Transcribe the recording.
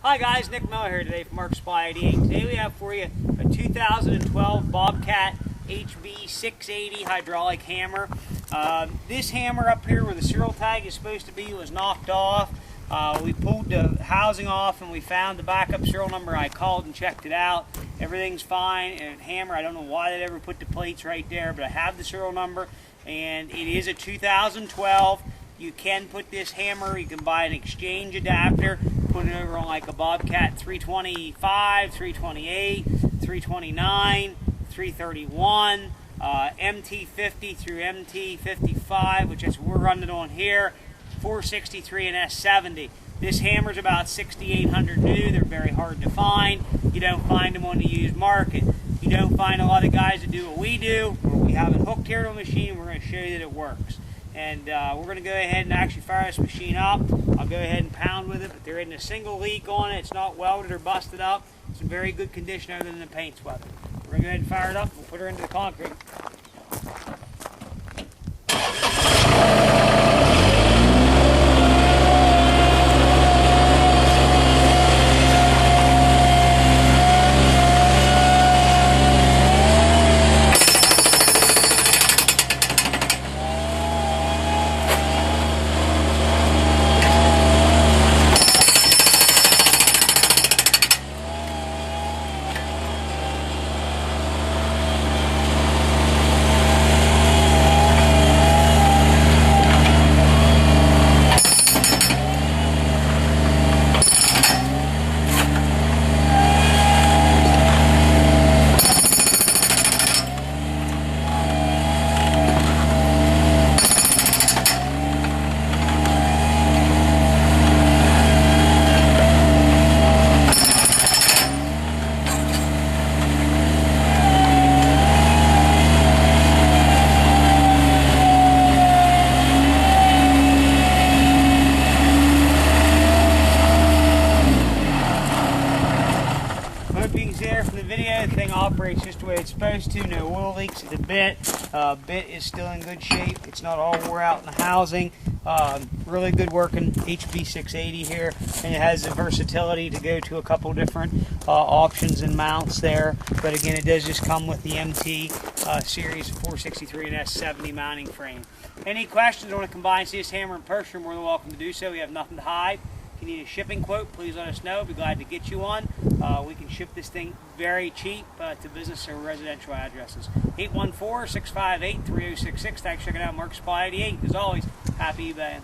Hi guys, Nick Miller here today from Mark Supply 88. Today we have for you a 2012 Bobcat HB680 hydraulic hammer. This hammer up here where the serial tag is supposed to be was knocked off. We pulled the housing off and we found the backup serial number. I called and checked it out. Everything's fine. And hammer, I don't know why they ever put the plates right there, but I have the serial number and it is a 2012. You can put this hammer, you can buy an exchange adapter, put it over on like a Bobcat 325, 328, 329, 331, MT50 through MT55, which is what we're running on here, 463 and S70. This hammer's about 6,800 new. They're very hard to find. You don't find them on the used market. You don't find a lot of guys that do what we do, where we have it hooked here to a machine. We're going to show you that it works. And we're going to go ahead and actually fire this machine up. I'll go ahead and pound with it, but there isn't a single leak on it. It's not welded or busted up. It's in very good condition other than the paint's weathered. We're going to go ahead and fire it up. We'll put her into the concrete. There from the video, the thing operates just the way it's supposed to. No oil leaks at the bit. Bit is still in good shape. It's not all wore out in the housing. Really good working HB680 here, and it has the versatility to go to a couple different options and mounts there. But again, it does just come with the MT series 463 and S70 mounting frame. Any questions or want to combine see this hammer in person, you're more than welcome to do so. We have nothing to hide. If you need a shipping quote, please let us know. We'll be glad to get you one. We can ship this thing very cheap to business or residential addresses. 814-658-3066. Thanks for checking out Mark Supply 88. As always, happy eBaying.